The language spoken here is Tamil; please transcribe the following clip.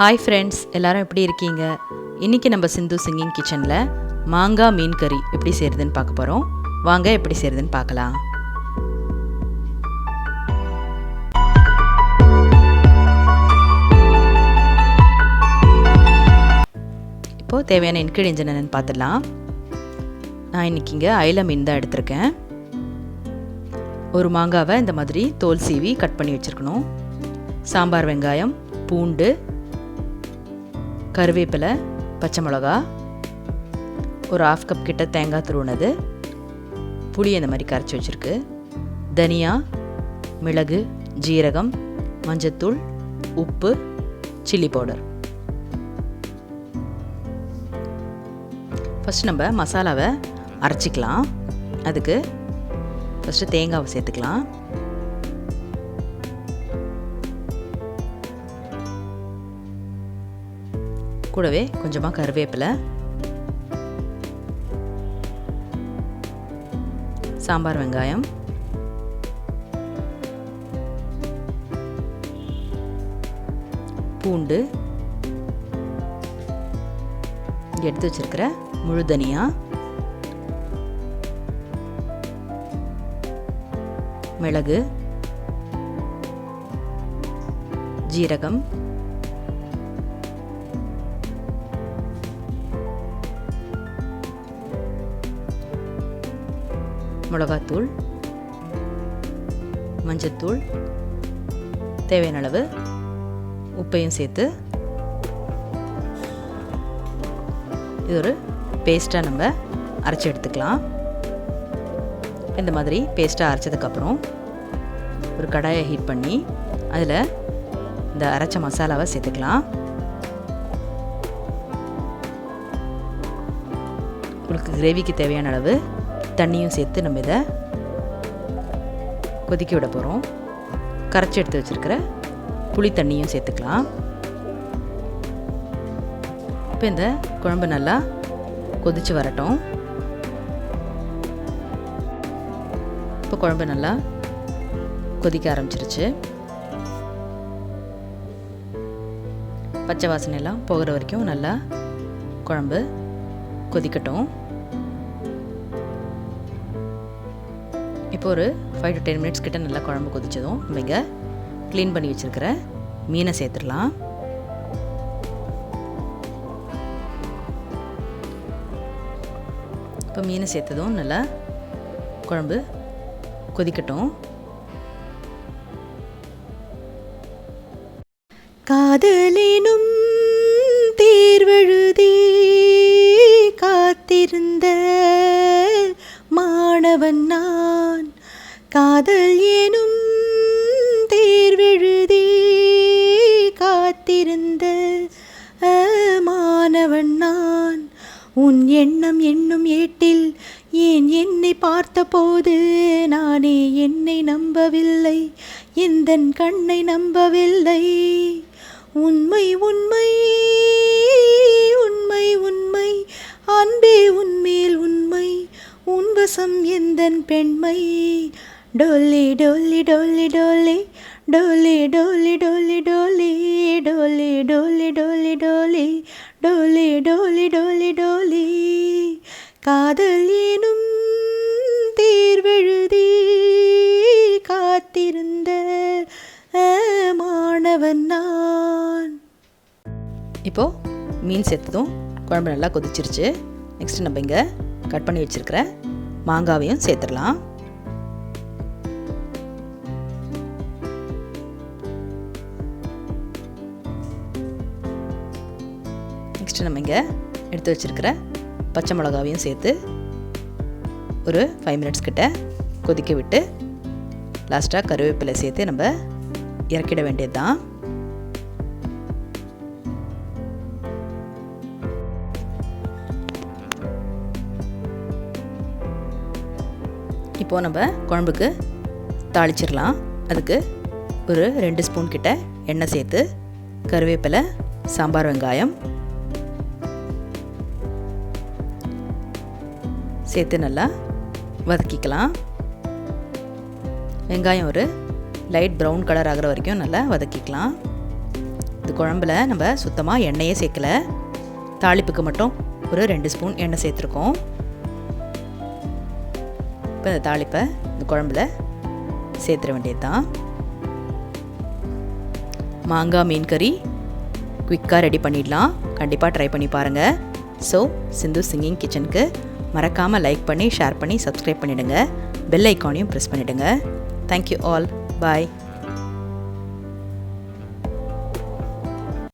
ஹாய் ஃப்ரெண்ட்ஸ், எல்லாரும் எப்படி இருக்கீங்க? இன்றைக்கி நம்ம சிந்து சிங்கிங் கிச்சனில் மாங்காய் மீன் கறி எப்படி செய்கிறதுன்னு பார்க்க போகிறோம். வாங்க எப்படி செய்கிறதுன்னு பார்க்கலாம். இப்போது தேவையான இன்க்ரீடியன்ஸ் என்னென்னு பார்த்துடலாம். நான் இன்றைக்கி இங்கே அயில மீன் தான் எடுத்திருக்கேன். ஒரு மாங்காவை இந்த மாதிரி தோல் சீவி கட் பண்ணி வச்சுருக்கணும். சாம்பார் வெங்காயம், பூண்டு, கருவேப்பிலை, பச்சை மிளகா, ஒரு 1/2 கப் கிட்ட தேங்காய் துருவினது, புளி இந்த மாதிரி கரைச்சி வச்சுருக்கு, தனியா, மிளகு, ஜீரகம், மஞ்சத்தூள், உப்பு, சில்லி பவுடர். ஃபஸ்ட்டு நம்ம மசாலாவை அரைச்சிக்கலாம். அதுக்கு ஃபஸ்ட்டு தேங்காவை சேர்த்துக்கலாம். கூடவே கொஞ்சமாக கருவேப்பிலை, சாம்பார் வெங்காயம், பூண்டு, எடுத்து வச்சிருக்கிற முழு தனியா, மிளகு, ஜீரகம், மிளகாத்தூள், மஞ்சத்தூள், தேவையான அளவு உப்பையும் சேர்த்து இது ஒரு பேஸ்ட்டாக நம்ம அரைச்சி எடுத்துக்கலாம். இந்த மாதிரி பேஸ்ட்டாக அரைச்சதுக்கப்புறம் ஒரு கடாயை ஹீட் பண்ணி அதில் இந்த அரைச்ச மசாலாவை சேர்த்துக்கலாம். உங்களுக்கு கிரேவிக்கு தேவையான அளவு தண்ணியும் சேர்த்து நம்ம இதை கொதிக்க விட போகிறோம். கரைச்சி எடுத்து வச்சுருக்கிற புளி தண்ணியும் சேர்த்துக்கலாம். இப்போ இந்த குழம்பு நல்லா கொதித்து வரட்டும். இப்போ குழம்பு நல்லா கொதிக்க ஆரம்பிச்சிருச்சு. பச்சை வாசனை எல்லாம் போகிற வரைக்கும் நல்லா குழம்பு கொதிக்கட்டும். இப்போ ஒரு 5 to 10 மினிட்ஸ் கிட்ட நல்லா குழம்பு கொதிச்சதும் நம்ம இங்கே க்ளீன் பண்ணி வச்சுருக்கிற மீனை சேர்த்துடலாம். இப்போ மீனை சேர்த்ததும் நல்லா குழம்பு கொதிக்கட்டும். காதலினும் தேர்வெழுதி காத்திருந்த மாணவன் நான், காதல் எனும் தேர்வெழுதி காத்திருந்த மாணவன் நான், உன் எண்ணம் என்னும் ஏட்டில் ஏன் என்னை பார்த்தபோது நானே என்னை நம்பவில்லை, எந்தன் கண்ணை நம்பவில்லை. உண்மை உண்மை உண்மை உண்மை அன்பே உன்மேல் உண்மை, உன்வசம் எந்தன் பெண்மை. டோலி டோலி டோலி டோலி டோலி டோலி டோலி டோலி டோலி டோலி டோலி டோலி டோலி டோலி டோலி டோலி, காதல் எனும் தேர்வெழுதி காத்திருந்த மாணவன் நான். இப்போது மீன் சேர்த்ததும் குழம்பு நல்லா கொதிச்சிருச்சு. நெக்ஸ்ட்டு நம்ம இங்கே கட் பண்ணி வச்சுருக்கிற மாங்காவையும் சேர்த்துடலாம். நெக்ஸ்ட்டு நம்ம இங்கே எடுத்து வச்சுருக்கிற பச்சை மிளகாவையும் சேர்த்து ஒரு 5 மினிட்ஸ் கிட்ட கொதிக்க விட்டு லாஸ்ட்டாக கருவேப்பிலை சேர்த்து நம்ம இறக்கிட வேண்டியது தான். இப்போது நம்ம குழம்புக்கு தாளிச்சிடலாம். அதுக்கு ஒரு 2 ஸ்பூன் கிட்ட எண்ணெய் சேர்த்து கருவேப்பிலை, சாம்பார் வெங்காயம் சேர்த்து நல்லா வதக்கிக்கலாம். வெங்காயம் ஒரு லைட் ப்ரௌன் கலர் ஆகிற வரைக்கும் நல்லா வதக்கிக்கலாம். இந்த குழம்புல நம்ம சுத்தமாக எண்ணெயே சேர்க்கல, தாளிப்புக்கு மட்டும் ஒரு 2 ஸ்பூன் எண்ணெய் சேர்த்துருக்கோம். இப்போ இந்த தாளிப்பை இந்த குழம்புல சேர்த்துட வேண்டியது தான். மாங்காய் மீன் கறி குயிக்காக ரெடி பண்ணிடலாம். கண்டிப்பாக ட்ரை பண்ணி பாருங்கள். ஸோ சிந்து சிங்கிங் கிச்சனுக்கு மறக்காமல் லைக் பண்ணி, ஷேர் பண்ணி, சப்ஸ்கிரைப் பண்ணிவிடுங்க. பெல் ஐக்கானையும் ப்ரெஸ் பண்ணிவிடுங்க. Thank you all. பாய்.